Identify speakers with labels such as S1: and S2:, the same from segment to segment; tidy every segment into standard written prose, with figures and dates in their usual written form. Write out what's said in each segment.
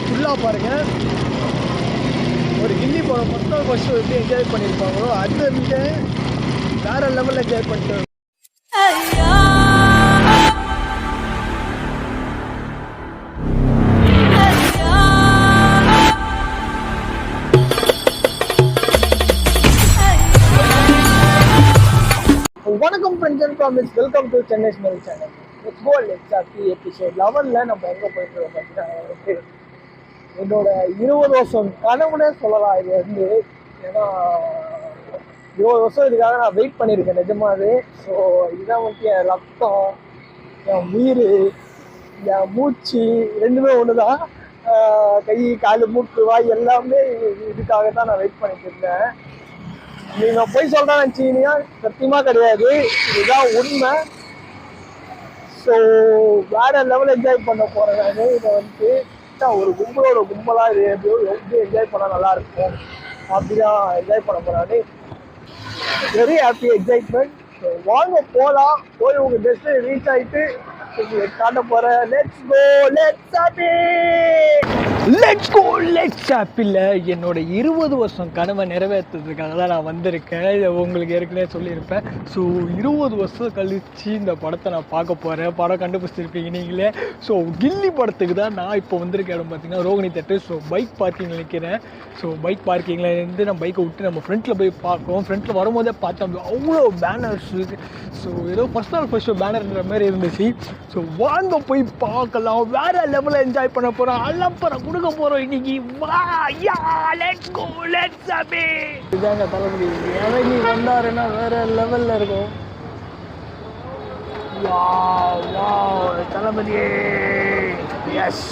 S1: ஃபுல்லாக பாருங்கள். ஒரு கில்லி படம் ஃபஸ்ட் ஃபஸ்ட்டு எப்படி என்ஜாய் பண்ணியிருப்பாங்களோ அது வந்து வேறு லெவலில் என்ஜாய் பண்ணிட்டு வணக்கம் friends and families, welcome to Chennai smell channel. Let's go let's happy episode 11ல் நம்ம எங்கே போயிட்டு பார்த்தீங்கன்னா என்னோட 20 வருஷம் கனவுனே சொல்லலாம். இது வந்து ஏன்னா 20 வருஷம் இதுக்காக நான் வெயிட் பண்ணியிருக்கேன் நிஜமாவே. ஸோ இதுதான் வந்து என் ரத்தம், என் உயிர், என் மூச்சு ரெண்டுமே ஒன்று தான். கை கால் மூக்கு வாய் எல்லாமே இதுக்காக தான் நான் வெயிட் பண்ணிட்டு இருந்தேன். நீங்கள் போய் சொல்கிறேன் நினச்சிங்கன்னா சத்தியமாக கிடையாது, இதுதான் உண்மை. ஸோ வேறு லெவலில் என்ஜாய் பண்ண போகிறேன் நான். இதை வந்து ஒரு கும்பலாக இது எப்படி என்ஜாய் பண்ணால் நல்லாயிருக்கும் அப்படிதான் என்ஜாய் பண்ண போகிறாரு. Very happy excitement. ஸோ வாங்க போகலாம். போய் உங்கள் பெஸ்ட்டு ரீச் ஆகிட்டு காட்ட போகிறேன். Let's go let's happy, let's go let's ஹாப்பியில் என்னோட 20 வருஷம் கனவை நிறைவேற்றுறதுக்காக தான் நான் வந்திருக்கேன். இதை உங்களுக்கு ஏற்கனவே சொல்லியிருப்பேன். ஸோ 20 வருஷம் கழித்து இந்த படத்தை நான் பார்க்க போகிறேன். படம் கண்டுபிடிச்சிருப்பீங்க நீங்களே. ஸோ கில்லி படத்துக்கு தான் நான் இப்போ வந்திருக்க இடம் பார்த்தீங்கன்னா Rohini theatre. So bike parking நினைக்கிறேன். ஸோ பைக் பார்க்கிங்கில் இருந்து நம்ம பைக்கை விட்டு நம்ம ஃப்ரண்ட்டில் போய் பார்க்கோம். ஃப்ரண்ட்டில் வரும்போதே பார்த்தோம் அவ்வளோ பேனர்ஸ். ஸோ ஏதோ ஃபஸ்ட் நாள் ஃபஸ்ட்டு பேனர்ன்ற மாதிரி இருந்துச்சு. ஸோ வாங்க போய் பார்க்கலாம். வேறு லெவலில் என்ஜாய் பண்ண போகிறோம். அலப்பறம் கொடுக்க போகிறோம் இன்னைக்கு. வா yeah let's go let's happy. இதாங்க தளபதி இறங்கி வந்தாருன்னா வேறு லெவலில் இருக்கும். வா வா தளபதியே எஸ்.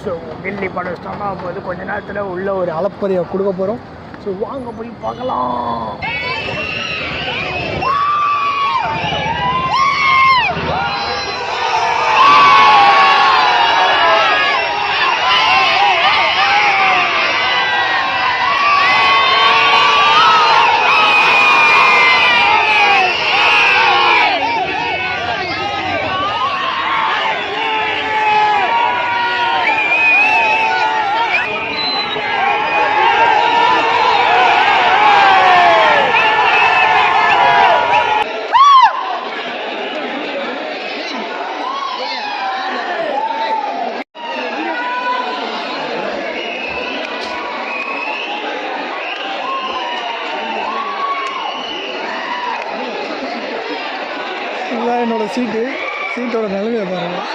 S1: ஸோ கில்லி படம் ஸ்டார்ட் ஆகும் போது கொஞ்ச நேரத்தில் உள்ள ஒரு அலப்பறையை கொடுக்க போகிறோம். ஸோ வாங்க போய் பார்க்கலாம். இதுதான் என்னோட சீட்டோட நிலைமையை பாருங்கள்.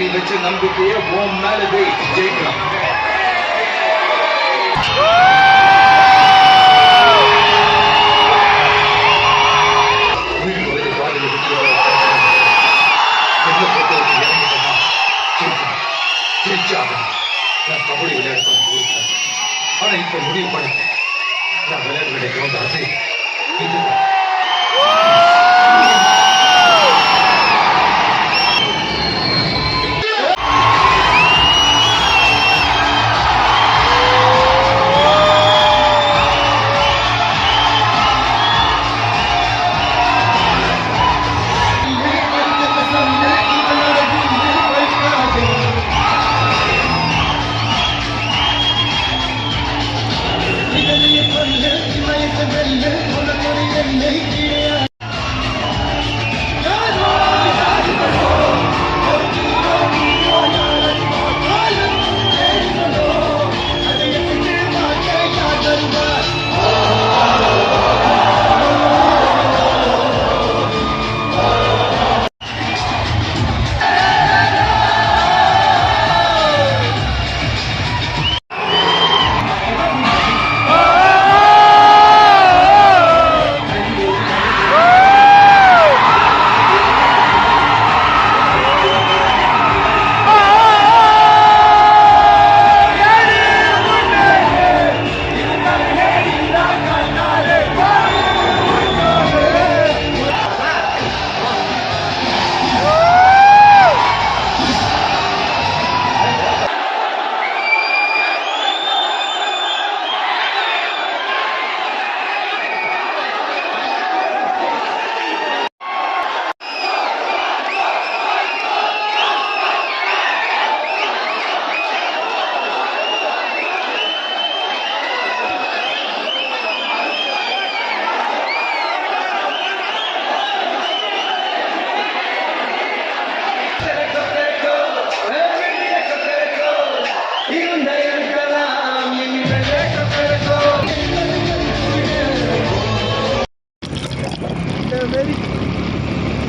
S2: நீ வச்ச நம்பிக்கையை உன் மேல போய் ஜெயிக்கலாம். நான் கபடி விளையாட ஆனா இப்ப முடிவு பண்ணேன், நான் விளையாட வேண்டிய ஆசை இதுதான்.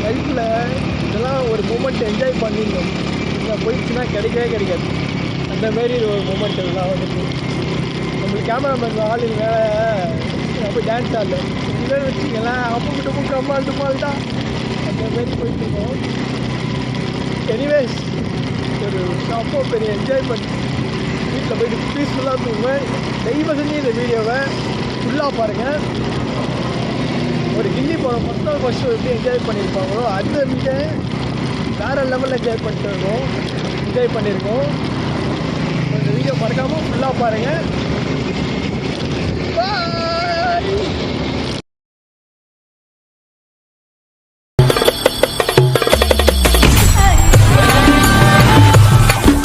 S1: லைஃப்பில் இதெல்லாம் ஒரு மூமெண்ட் என்ஜாய் பண்ணிடணும். இல்லை போயிடுச்சுன்னா கிடைக்கவே கிடைக்காது. அந்தமாரி ஒரு மூமெண்ட் இதெல்லாம் வந்துட்டு நம்மளுக்கு கேமராமேன் ஆள் மேலே அப்போ டான்ஸ் ஆடல இல்லை வச்சுக்கலாம், அப்போ கம்மால் டுமால்தான் அந்தமாரி போயிட்டுருக்கோம். எனிவேஸ் ஒரு அப்போ பெரிய என்ஜாய் பண்ணி வீட்டில் போயிட்டு பீஸ்ஃபுல்லாக தூங்குவேன். தயவு செஞ்சு இந்த வீடியோவை ஃபுல்லாக பாருங்கள். ஒரு கில்லி படம் ஃபஸ்ட்டு எப்படி என்ஜாய் பண்ணியிருப்பாங்களோ அதை விட வேறு லெவலில் என்ஜாய் பண்ணியிருக்கோம். இந்த வீடியோ மறக்காமல் ஃபுல்லாக பாருங்கள்.